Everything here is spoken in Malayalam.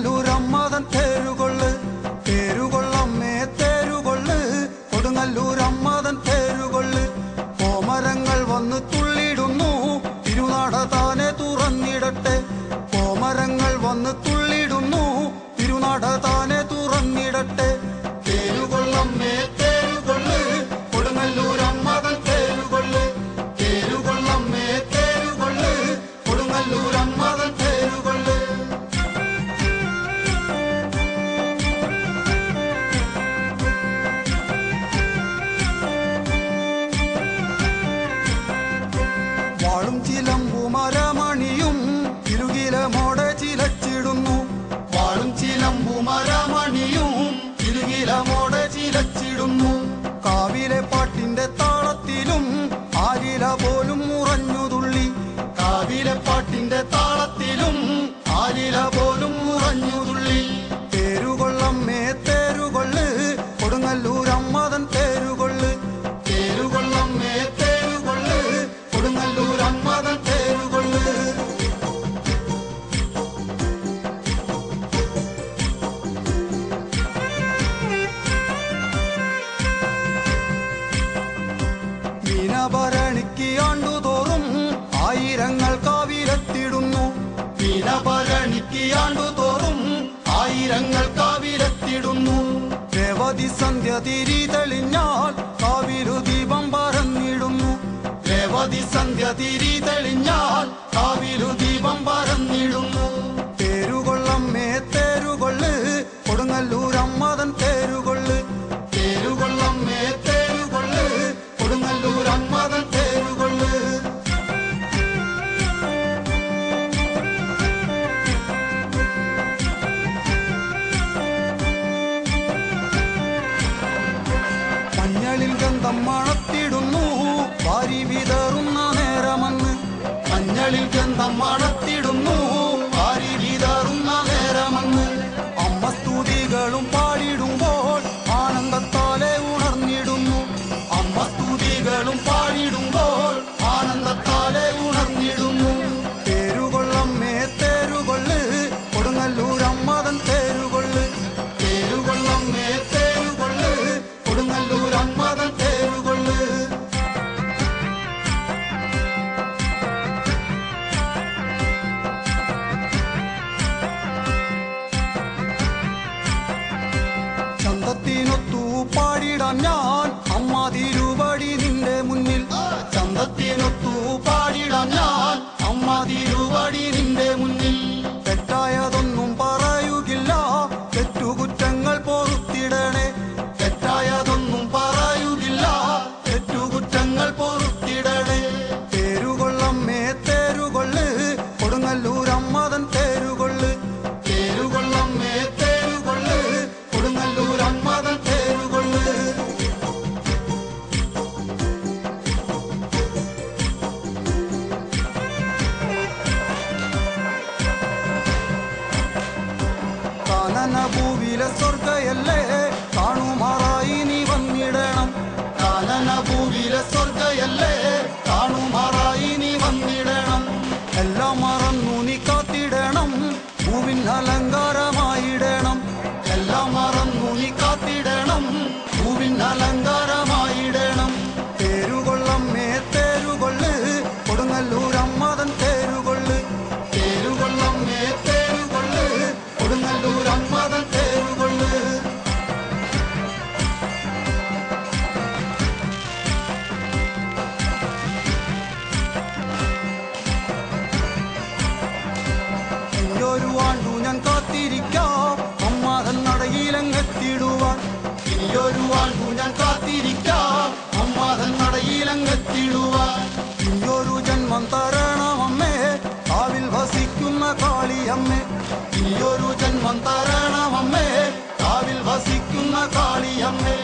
കൊടുങ്ങല്ലൂരമ്മതൻ തേരുകൊള്ള് തേരുകൊള്ളമ്മേ തേരുകൊള്ള് കൊടുങ്ങല്ലൂരമ്മതൻ തേരുകൊള്ള് കോമരങ്ങൾ വന്ന് തുള്ളിടുന്നു തിരുനാട താനെ തുറന്നിടട്ടെ കോമരങ്ങൾ വന്ന് തുള്ളിടുന്നു തിരുനാട താനെ തുറന്നിടട്ടെ തേരുകൊള്ളമ്മേ തേരുകൊള്ള് കൊടുങ്ങല്ലൂരമ്മതൻ തേരുകൊള്ള് തേരുകൊള്ളമ്മേ തേരുകൊള്ള് കൊടുങ്ങല്ലൂരമ്മതൻ തേരുകൊള്ള് വാളും ചിലമ്പുമരമണിയും ഇരുകിലമോടെ ചിലച്ചിടുന്നു വാളും ചിലമ്പുമരമണിയും ഇരുകിലമോടെ ചിലച്ചിടുന്നു കാവിലെ പാട്ടിന്റെ താളത്തിലും ആലില പോലും ഉറഞ്ഞുതുള്ളി കാവിലെ പാട്ടിന്റെ താളത്തിലും ആലില പോലും ഉറഞ്ഞുതുള്ളി തേരുകൊള്ളമ്മേ തേരുകൊള്ള് കൊടുങ്ങല്ലൂരമ്മതൻ തേരുകൊള്ള് തേരുകൊള്ളമ്മേ തേരുകൊള്ള് കൊടുങ്ങല്ലൂരമ്മതൻ തേരുകൊള്ള് മീനഭരണിക്ക് ആണ്ടുതോറും ആയിരങ്ങൾ കാവിലെത്തിടുന്നു മീനഭരണിക്ക് ആണ്ടുതോറും ആയിരങ്ങൾ കാവിലെത്തിടുന്നു രേവതി സന്ധ്യ തിരി തെളിഞ്ഞാൽ കാവിലു ദീപം പരന്നിടുന്നു രേവതി സന്ധ്യ തിരി തെളിഞ്ഞാൽ കാവിലു ദീപം പരന്നിടുന്നു തേരുകൊള്ളമ്മേ തേരുകൊള്ള് കൊടുങ്ങല്ലൂരമ്മതൻ തേരുകൊള്ള് തേരുകൊള്ളമ്മേ തേരുകൊള്ള് കൊടുങ്ങല്ലൂരമ്മതൻ തേരുകൊള്ള് മഞ്ഞളിൽ ഗന്ധം മണത്തിടുന്നു വാരി വിതറുന്ന നേരമെന്ന് മഞ്ഞളിൽ ഗന്ധം മണത്തിടുന്നു വാരി വിതറുന്ന നേരമെന്ന് അമ്മ സ്തുതികളും പാടിടുമ്പോൾ ആനന്ദത്താലെ ഉണർന്നിടുന്നു അമ്മ സ്തുതികളും പാടിടുമ്പോൾ ആനന്ദത്താലെ ഉണർന്നിടുന്നു തേരുകൊള്ളമ്മേ തേരുകൊള്ള് കൊടുങ്ങല്ലൂരമ്മതൻ തേരുകൊള്ള് തേരുകൊള്ളമ്മേ തേരുകൊള്ള് കൊടുങ്ങല്ലൂരമ്മതൻ തേരുകൊള്ള് ചന്തത്തിനൊത്തു പാടിടാം ഞാൻ അമ്മ തിരുവടി നിന്റെ മുന്നിൽ ചന്തത്തിനൊത്തു പാടിടാം ഞാൻ അമ്മ തിരുവടി നിന്റെ മുന്നിൽ തെറ്റായതൊന്നും പറയുകില്ല തെറ്റുകുറ്റങ്ങൾ പൊറുത്തിടണേ തെറ്റായതൊന്നും പറയുകില്ല തെറ്റുകുറ്റങ്ങൾ പൊറുത്തിടണേ തേരുകൊള്ളമ്മേ തേരുകൊള്ള് കൊടുങ്ങല്ലൂരമ്മതൻ തേരുകൊള്ള് തേരുകൊള്ളമ്മേ തേരുകൊള്ള് കൊടുങ്ങല്ലൂരമ്മതൻ തേരുകൊള്ള് കാനനഭൂവിലെ സ്വർഗയല്ലേ കാണുമാറായി നീ വന്നിടണം കാനനഭൂവിലെ സ്വർഗയല്ലേ കാണുമാറായി നീ വന്നിടണം എല്ലാം മറന്നു നീ കാത്തിടണം ഭൂവിൻ അലങ്കാരമായിടണം എല്ലാം മറന്നു നീ കാത്തിടണം ഭൂവിൻ അലങ്കാരമായിടണം തേരുകൊള്ളമ്മേ തേരുകൊള്ള് കൊടുങ്ങല്ലൂരമ്മതൻ തേരുകൊള്ള് തേരുകൊള്ളമ്മേ തേരുകൊള്ള് കൊടുങ്ങല്ലൂരമ്മതൻ തേരുകൊള്ള് ഇനിയൊരു ആണ്ടു ഞാൻ കാത്തിരിക്കാം അമ്മതൻ നടയിലങ്ങെത്തിടുവാൻ ഇനിയൊരു ആണ്ടു ഞാൻ കാത്തിരിക്കാം അമ്മതൻ നടയിലങ്ങെത്തിടുവാൻ ഇനിയൊരു ജന്മം തരണമമ്മേ കാവിൽ വസിക്കുന്ന കാളിയമ്മേ ഇനിയൊരു ജന്മം തരണമമ്മേ കാവിൽ വസിക്കുന്ന കാളിയമ്മേ